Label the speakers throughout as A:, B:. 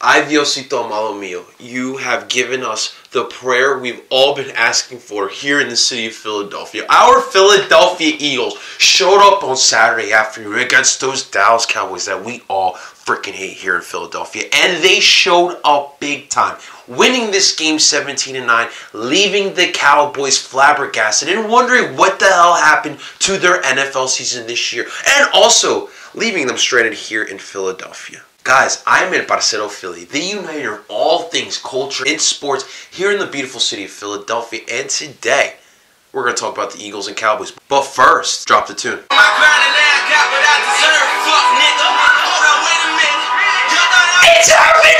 A: Ay Diosito amado mío, you have given us the prayer we've all been asking for here in the city of Philadelphia. Our Philadelphia Eagles showed up on Saturday afternoon against those Dallas Cowboys that we all freaking hate here in Philadelphia. And they showed up big time, winning this game 17-9, leaving the Cowboys flabbergasted and wondering what the hell happened to their NFL season this year. And also leaving them stranded here in Philadelphia. Guys, I'm in Parcero Philly, the uniter of all things culture and sports here in the beautiful city of Philadelphia. And today, we're going to talk about the Eagles and Cowboys. But first, drop the tune. It's happening!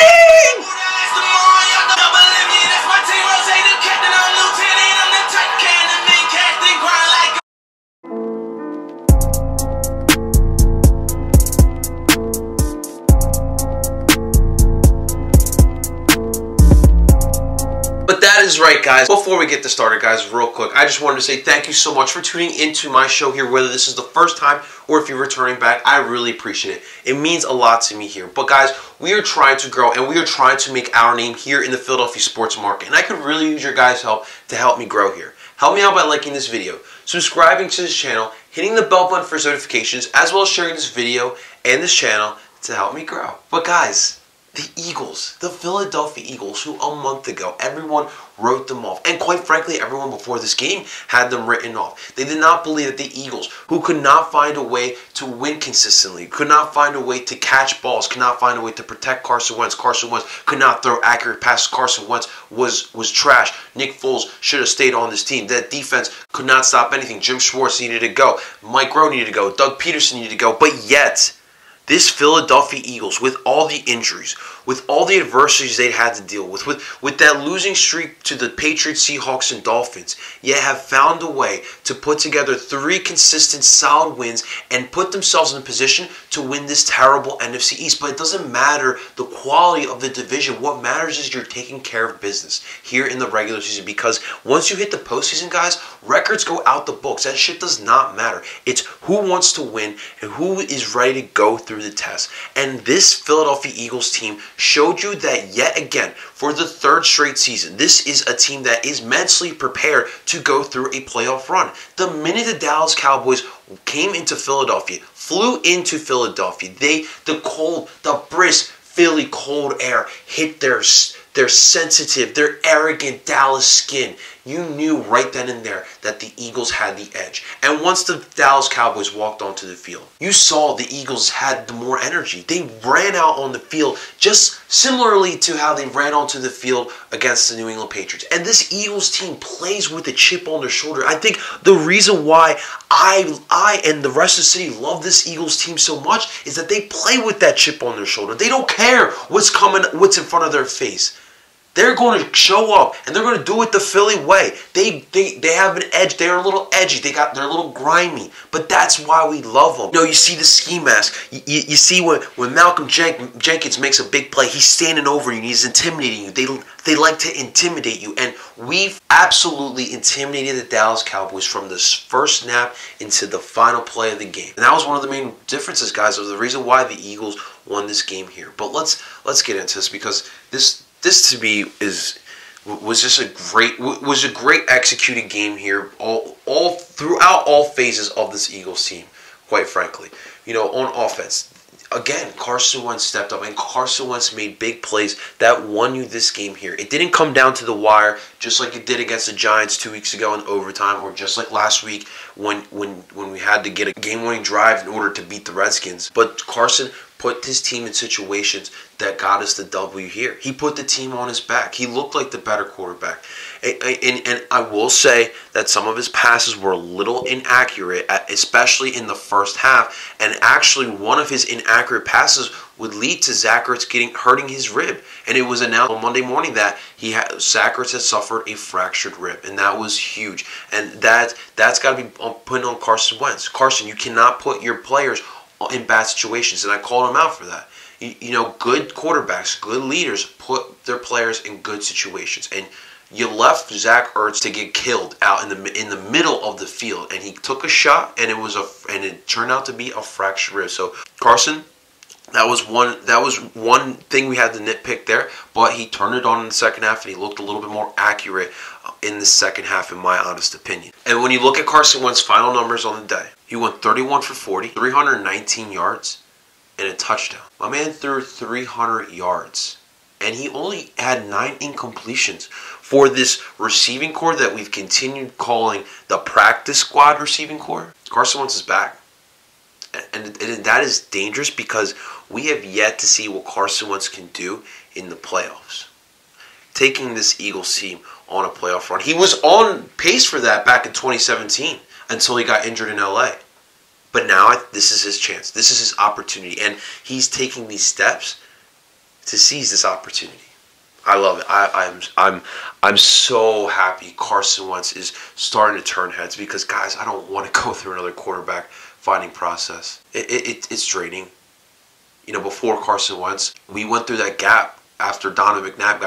A: But that is right, guys. Before we get this started, guys, real quick, I just wanted to say thank you so much for tuning into my show here, whether this is the first time or if you're returning back. I really appreciate it. It means a lot to me here. But guys, we are trying to grow and we are trying to make our name here in the Philadelphia sports market. And I could really use your guys' help to help me grow here. Help me out by liking this video, subscribing to this channel, hitting the bell button for notifications, as well as sharing this video and this channel to help me grow. But guys, the Eagles, the Philadelphia Eagles, who a month ago everyone wrote them off. And quite frankly, everyone before this game had them written off. They did not believe that the Eagles, who could not find a way to win consistently, could not find a way to catch balls, could not find a way to protect Carson Wentz. Carson Wentz could not throw accurate passes. Carson Wentz was trash. Nick Foles should have stayed on this team. That defense could not stop anything. Jim Schwartz needed to go. Mike Rowe needed to go. Doug Peterson needed to go. But yet, this Philadelphia Eagles, with all the injuries, with all the adversities they had to deal with that losing streak to the Patriots, Seahawks, and Dolphins, yet have found a way to put together 3 consistent, solid wins and put themselves in a position to win this terrible NFC East. But it doesn't matter the quality of the division. What matters is you're taking care of business here in the regular season, because once you hit the postseason, guys, records go out the books. That shit does not matter. It's who wants to win and who is ready to go through the test. And this Philadelphia Eagles team showed you that yet again for the 3rd straight season. This is a team that is mentally prepared to go through a playoff run. The minute the Dallas Cowboys came into Philadelphia, flew into Philadelphia, the brisk Philly cold air hit their sensitive, their arrogant Dallas skin. You knew right then and there that the Eagles had the edge. And once the Dallas Cowboys walked onto the field, you saw the Eagles had the more energy. They ran out on the field just similarly to how they ran onto the field against the New England Patriots. And this Eagles team plays with a chip on their shoulder. I think the reason why I and the rest of the city love this Eagles team so much is that they play with that chip on their shoulder. They don't care what's in front of their face. They're going to show up, and they're going to do it the Philly way. They have an edge. They're a little edgy. They're a little grimy. But that's why we love them. You see the ski mask. You see when Malcolm Jenkins makes a big play, he's standing over you and he's intimidating you. They like to intimidate you. And we've absolutely intimidated the Dallas Cowboys from this first snap into the final play of the game. And that was one of the main differences, guys, of the reason why the Eagles won this game here. But let's get into this, because this to me was a great executed game here all throughout all phases of this Eagles team, quite frankly. On offense, again, Carson Wentz stepped up, and Carson Wentz made big plays that won you this game here. It didn't come down to the wire, just like it did against the Giants 2 weeks ago in overtime, or just like last week when we had to get a game-winning drive in order to beat the Redskins. But Carson put his team in situations that got us the W here. He put the team on his back. He looked like the better quarterback. And I will say that some of his passes were a little inaccurate, especially in the first half. And actually, one of his inaccurate passes would lead to Zach Ertz hurting his rib. And it was announced on Monday morning that Zach Ertz had suffered a fractured rib. And that was huge. And that's got to be put on Carson Wentz. Carson, you cannot put your players in bad situations, and I called him out for that. Good quarterbacks, good leaders put their players in good situations, and you left Zach Ertz to get killed out in the middle of the field, and he took a shot, and it turned out to be a fractured rib. So Carson, That was one thing we had to nitpick there, but he turned it on in the second half, and he looked a little bit more accurate in the second half, in my honest opinion. And when you look at Carson Wentz's final numbers on the day, he went 31 for 40, 319 yards, and a touchdown. My man threw 300 yards, and he only had 9 incompletions. For this receiving core that we've continued calling the practice squad receiving core, Carson Wentz is back. And that is dangerous because we have yet to see what Carson Wentz can do in the playoffs. Taking this Eagles team on a playoff run. He was on pace for that back in 2017 until he got injured in LA. But now this is his chance. This is his opportunity. And he's taking these steps to seize this opportunity. I love it. I'm so happy Carson Wentz is starting to turn heads because, guys, I don't want to go through another quarterback finding process. It's draining. You know, before Carson Wentz, we went through that gap after Donovan McNabb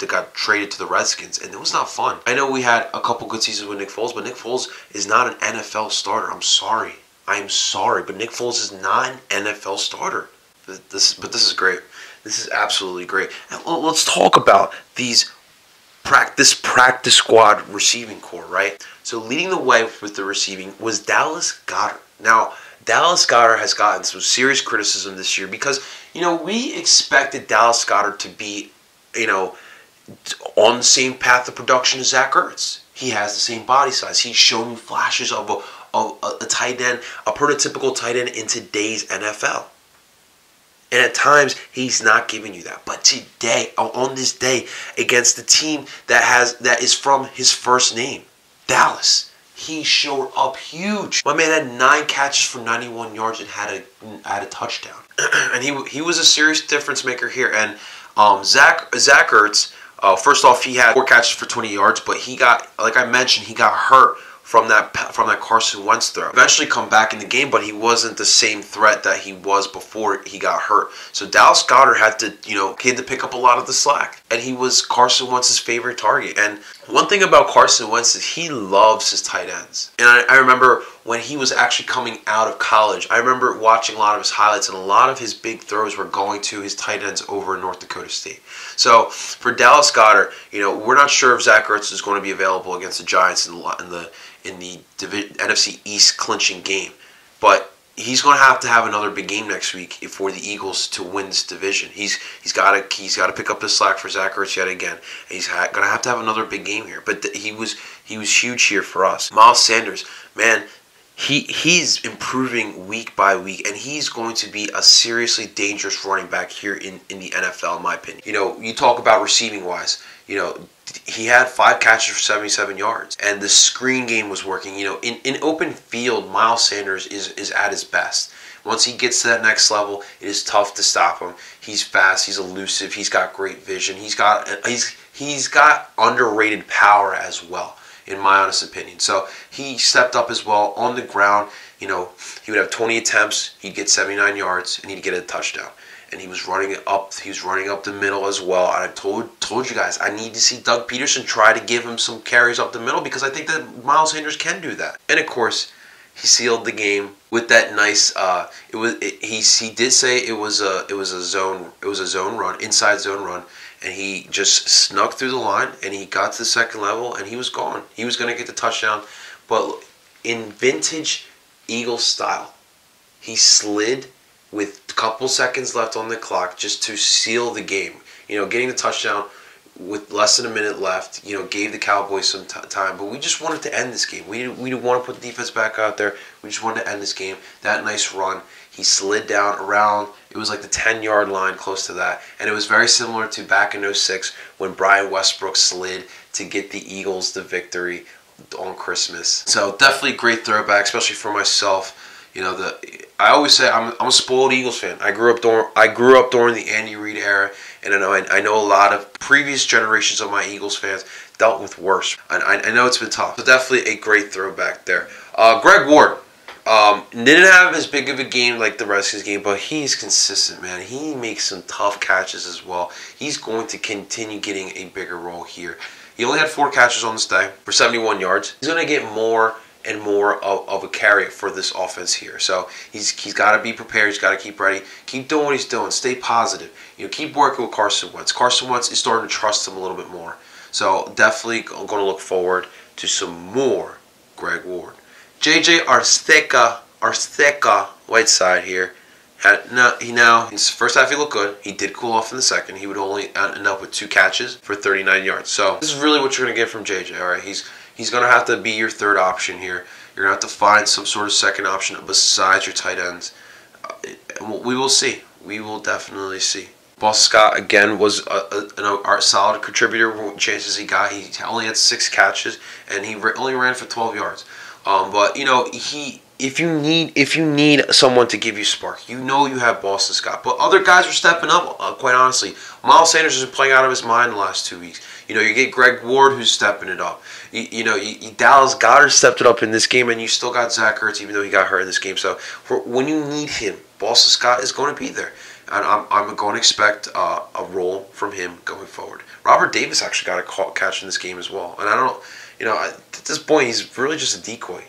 A: got traded to the Redskins, and it was not fun. I know we had a couple good seasons with Nick Foles, but Nick Foles is not an NFL starter. I'm sorry. I am sorry, but Nick Foles is not an NFL starter. But this is great. This is absolutely great. And let's talk about this practice squad receiving core, right? So leading the way with the receiving was Dallas Goedert. Now, Dallas Goedert has gotten some serious criticism this year because, you know, we expected Dallas Goedert to be, you know, on the same path of production as Zach Ertz. He has the same body size. He's shown flashes of a tight end, a prototypical tight end in today's NFL. And at times, he's not giving you that. But today, on this day, against the team that is from his first name, Dallas, he showed up huge. My man had 9 catches for 91 yards and had a touchdown. And he was a serious difference maker here. And Zach Ertz, first off, he had 4 catches for 20 yards, but he got, like I mentioned, he got hurt from that Carson Wentz throw. Eventually come back in the game, but he wasn't the same threat that he was before he got hurt. So Dallas Goedert had to, he had to pick up a lot of the slack. And he was Carson Wentz's favorite target. And one thing about Carson Wentz is he loves his tight ends. And I remember when he was actually coming out of college, I remember watching a lot of his highlights, and a lot of his big throws were going to his tight ends over in North Dakota State. So for Dallas Goedert, we're not sure if Zach Ertz is going to be available against the Giants in the NFC East clinching game, but he's going to have another big game next week for the Eagles to win this division. He's got to pick up the slack for Zach Ertz yet again. He's going to have another big game here, but he was huge here for us. Miles Sanders, man, he's improving week by week, and he's going to be a seriously dangerous running back here in the NFL, in my opinion. You talk about receiving wise, he had 5 catches for 77 yards, and the screen game was working. In open field, Miles Sanders is at his best. Once he gets to that next level, it is tough to stop him. He's fast, he's elusive, he's got great vision, he's got underrated power as well, in my honest opinion. So he stepped up as well on the ground. He would have 20 attempts, he'd get 79 yards, and he'd get a touchdown. And he was running it up. He was running up the middle as well. And I told you guys, I need to see Doug Peterson try to give him some carries up the middle, because I think that Miles Sanders can do that. And of course, he sealed the game with that nice. He did say it was a zone run, inside zone run, and he just snuck through the line and he got to the second level and he was gone. He was going to get the touchdown, but in vintage Eagles style, he slid with a couple seconds left on the clock just to seal the game. Getting the touchdown with less than a minute left, gave the Cowboys some time. But we just wanted to end this game. We didn't want to put the defense back out there. We just wanted to end this game. That nice run, he slid down around, it was like the 10-yard line, close to that. And it was very similar to back in 2006 when Brian Westbrook slid to get the Eagles the victory on Christmas. So definitely a great throwback, especially for myself. I always say I'm a spoiled Eagles fan. I grew up during the Andy Reid era, and I know a lot of previous generations of my Eagles fans dealt with worse. And I know it's been tough. So definitely a great throwback there. Greg Ward didn't have as big of a game like the Redskins game, but he's consistent, man. He makes some tough catches as well. He's going to continue getting a bigger role here. He only had 4 catches on this day for 71 yards. He's going to get more and more of a carry for this offense here. So he's got to be prepared. He's got to keep ready. Keep doing what he's doing. Stay positive. Keep working with Carson Wentz. Carson Wentz is starting to trust him a little bit more. So definitely going to look forward to some more Greg Ward. JJ Arcega Whiteside here. His first half he looked good. He did cool off in the second. He would only end up with 2 catches for 39 yards. So this is really what you're going to get from JJ. All right, he's going to have to be your third option here. You're going to have to find some sort of second option besides your tight ends. We will see. We will definitely see. Boston Scott again was a solid contributor. Chances he got, he only had 6 catches and he only ran for 12 yards. But if you need someone to give you spark, you have Boston Scott. But other guys are stepping up. Quite honestly, Miles Sanders has been playing out of his mind the last 2 weeks. You get Greg Ward who's stepping it up. Dallas Goedert stepped it up in this game, and you still got Zach Ertz even though he got hurt in this game. So when you need him, Boston Scott is going to be there. And I'm going to expect a role from him going forward. Robert Davis actually got a catch in this game as well. And I don't, at this point, he's really just a decoy,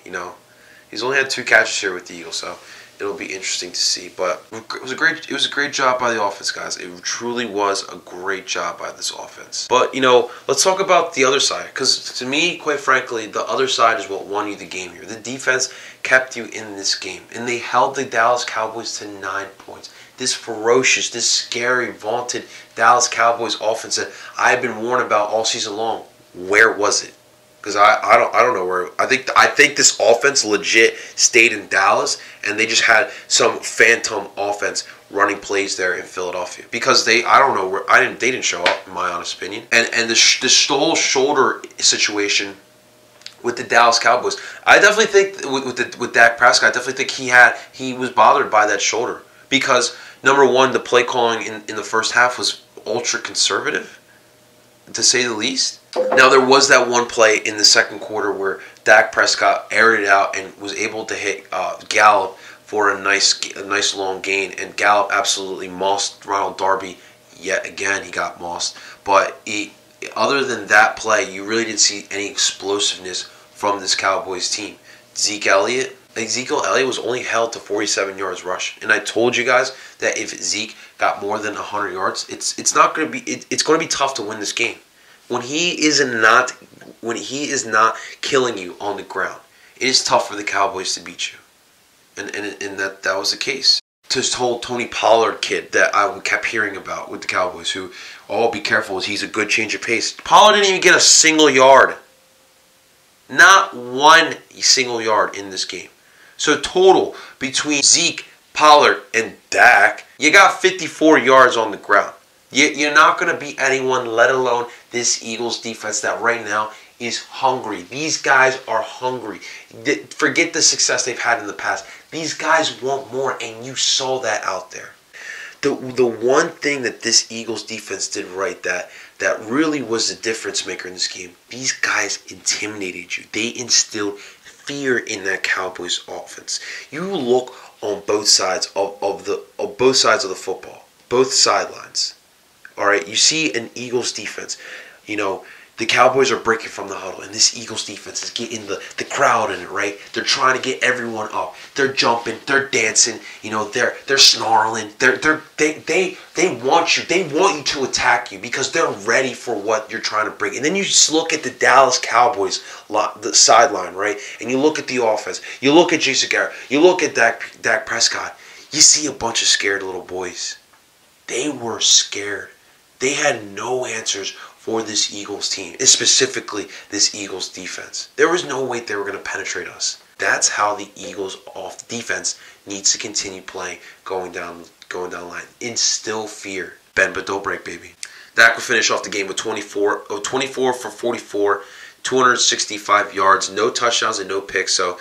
A: He's only had 2 catches here with the Eagles, so it'll be interesting to see. But it was a great job by the offense, guys. It truly was a great job by this offense. But, let's talk about the other side. Because to me, quite frankly, the other side is what won you the game here. The defense kept you in this game. And they held the Dallas Cowboys to 9 points. This ferocious, this scary, vaunted Dallas Cowboys offense that I've been warned about all season long. Where was it? Because I don't know where. I think this offense legit stayed in Dallas, and they just had some phantom offense running plays there in Philadelphia. Because they didn't show up, in my honest opinion. And the whole shoulder situation with the Dallas Cowboys, I definitely think with Dak Prescott, I definitely think he was bothered by that shoulder. Because number one, the play calling in the first half was ultra conservative, to say the least. Now, there was that one play in the second quarter where Dak Prescott aired it out and was able to hit Gallup for a nice long gain, and Gallup absolutely mossed Ronald Darby yet again. He got mossed, but other than that play, you really didn't see any explosiveness from this Cowboys team. Ezekiel Elliott was only held to 47 yards rush, and I told you guys that if Zeke got more than 100 yards, it's going to be tough to win this game. When he is not killing you on the ground, it is tough for the Cowboys to beat you, and that was the case. This whole Tony Pollard kid that I kept hearing about with the Cowboys, who, be careful, he's a good change of pace. Pollard didn't even get a single yard. Not one single yard in this game. So total between Zeke, Pollard, and Dak, you got 54 yards on the ground. You're not going to beat anyone, let alone this Eagles defense that right now is hungry. These guys are hungry. Forget the success they've had in the past. These guys want more, and you saw that out there. The one thing that this Eagles defense did right that really was the difference maker in this game, these guys intimidated you. They instilled fear in that Cowboys offense. You look on both sides of the football, both sidelines. All right, you see an Eagles defense. The Cowboys are breaking from the huddle, and this Eagles defense is getting the crowd in it, right? They're trying to get everyone up. They're jumping. They're dancing. They're snarling. They want you. They want you to attack you because they're ready for what you're trying to bring. And then you just look at the Dallas Cowboys, the sideline, right? And you look at the offense. You look at Jason Garrett. You look at Dak Prescott. You see a bunch of scared little boys. They were scared. They had no answers for this Eagles team, specifically this Eagles defense. There was no way they were going to penetrate us. That's how the Eagles defense needs to continue playing going down the line. Instill fear. Bend but don't break, baby. Dak will finish off the game with 24 for 44, 265 yards, no touchdowns and no picks. So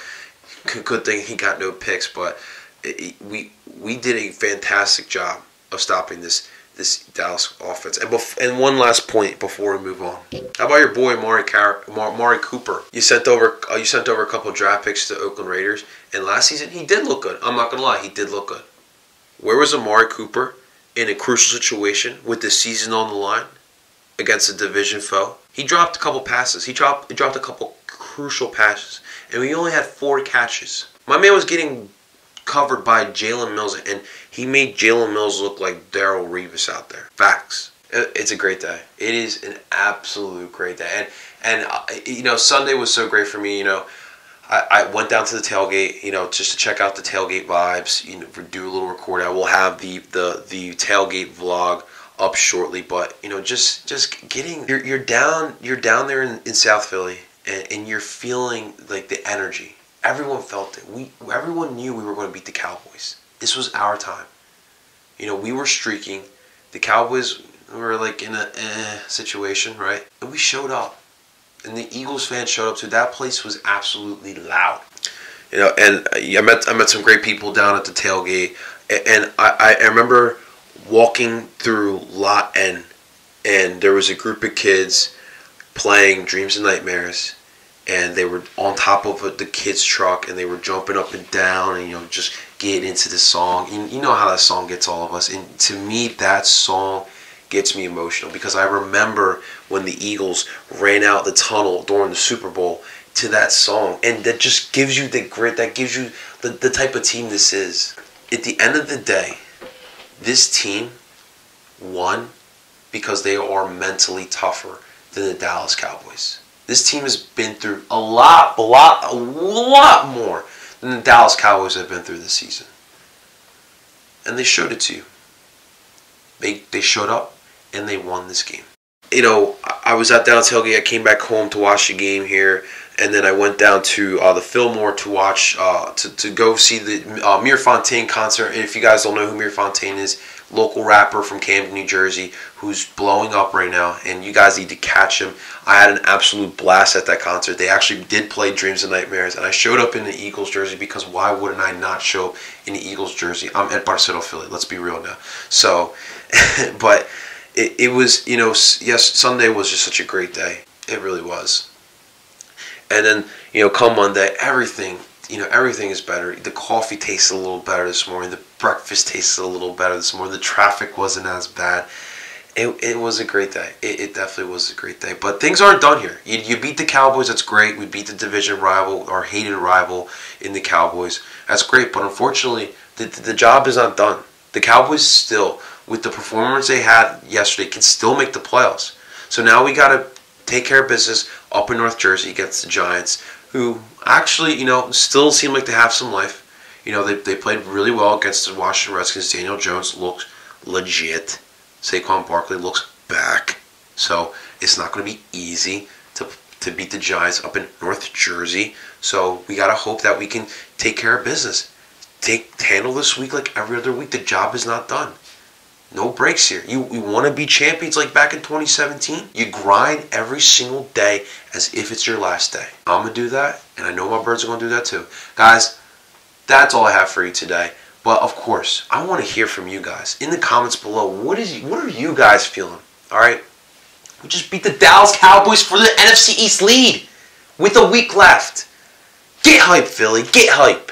A: good thing he got no picks, but we did a fantastic job of stopping this Dallas offense. And one last point before we move on. How about your boy Amari Cooper? You sent over a couple of draft picks to the Oakland Raiders, and last season he did look good. I'm not gonna lie, he did look good. Where was Amari Cooper in a crucial situation with the season on the line against a division foe? He dropped a couple passes. He dropped a couple crucial passes. and we only had 4 catches. My man was getting covered by Jalen Mills, and he made Jalen Mills look like Darrelle Revis out there. Facts. It's a great day. It is an absolute great day. And you know, Sunday was so great for me. You know, I went down to the tailgate, you know, just to check out the tailgate vibes, you know, do a little record. I will have the tailgate vlog up shortly, but you know, just getting you're down there in South Philly, and you're feeling like the energy. Everyone felt it. Everyone knew we were going to beat the Cowboys. This was our time. You know, we were streaking. The Cowboys were like in a situation, right? And we showed up. And the Eagles fans showed up too. That place was absolutely loud. You know, and I met some great people down at the tailgate. And I remember walking through Lot N, and there was a group of kids playing Dreams and Nightmares, and they were on top of the kids' truck, and they were jumping up and down, and you know, just getting into the song. You know how that song gets all of us, and to me, that song gets me emotional, because I remember when the Eagles ran out the tunnel during the Super Bowl to that song, and that just gives you the grit, that gives you the type of team this is. At the end of the day, this team won because they are mentally tougher than the Dallas Cowboys. This team has been through a lot more than the Dallas Cowboys have been through this season. And they showed it to you. They showed up and they won this game. You know, I was at down tailgate. I came back home to watch the game here, and then I went down to the Fillmore to watch to go see the Mir Fontaine concert. And if you guys don't know who Mir Fontaine is, local rapper from Camden, New Jersey, who's blowing up right now, and you guys need to catch him. I had an absolute blast at that concert. They actually did play Dreams and Nightmares, and I showed up in the Eagles jersey, because why wouldn't I not show up in the Eagles jersey? I'm at Barcelo, Philly. Let's be real now. So, but it was, you know, yes, Sunday was just such a great day. It really was. And then, you know, come Monday, everything is better. The coffee tastes a little better this morning. The breakfast tastes a little better this morning. The traffic wasn't as bad. It was a great day. It definitely was a great day. But things aren't done here. You beat the Cowboys. That's great. We beat the division rival, our hated rival in the Cowboys. That's great. But unfortunately, the job is not done. The Cowboys still, with the performance they had yesterday, can still make the playoffs. So now we got to take care of business up in North Jersey against the Giants, who actually, you know, still seem like they have some life. You know, they played really well against the Washington Redskins. Daniel Jones looks legit. Saquon Barkley looks back. So it's not going to be easy to beat the Giants up in North Jersey. So we got to hope that we can take care of business. Handle this week like every other week. The job is not done. No breaks here. You want to be champions like back in 2017? You grind every single day as if it's your last day. I'm going to do that, and I know my birds are going to do that too. Guys, that's all I have for you today. But of course, I want to hear from you guys in the comments below. What are you guys feeling? All right? We just beat the Dallas Cowboys for the NFC East lead with a week left. Get hype, Philly. Get hype.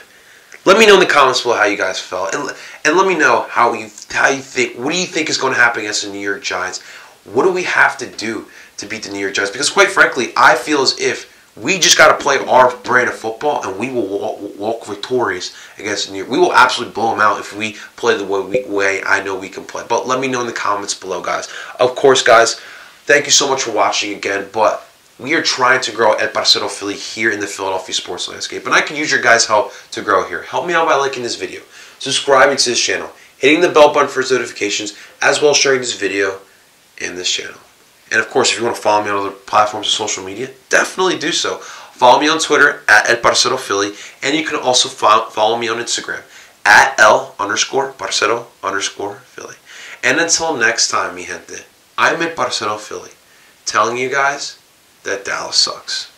A: Let me know in the comments below how you guys felt, and let me know how you think. What do you think is going to happen against the New York Giants? What do we have to do to beat the New York Giants? Because quite frankly, I feel as if we just got to play our brand of football, and we will walk victorious against New York. We will absolutely blow them out if we play the way I know we can play. But let me know in the comments below, guys. Of course, guys, thank you so much for watching again. But we are trying to grow at Barcelo Philly here in the Philadelphia sports landscape. And I can use your guys' help to grow here. Help me out by liking this video, subscribing to this channel, hitting the bell button for notifications, as well as sharing this video and this channel. And of course, if you want to follow me on other platforms of social media, definitely do so. Follow me on Twitter at Barcelo Philly, and you can also follow me on Instagram at L_Barcelo_Philly. And until next time, mi gente, I'm at Barcelo Philly, telling you guys that Dallas sucks.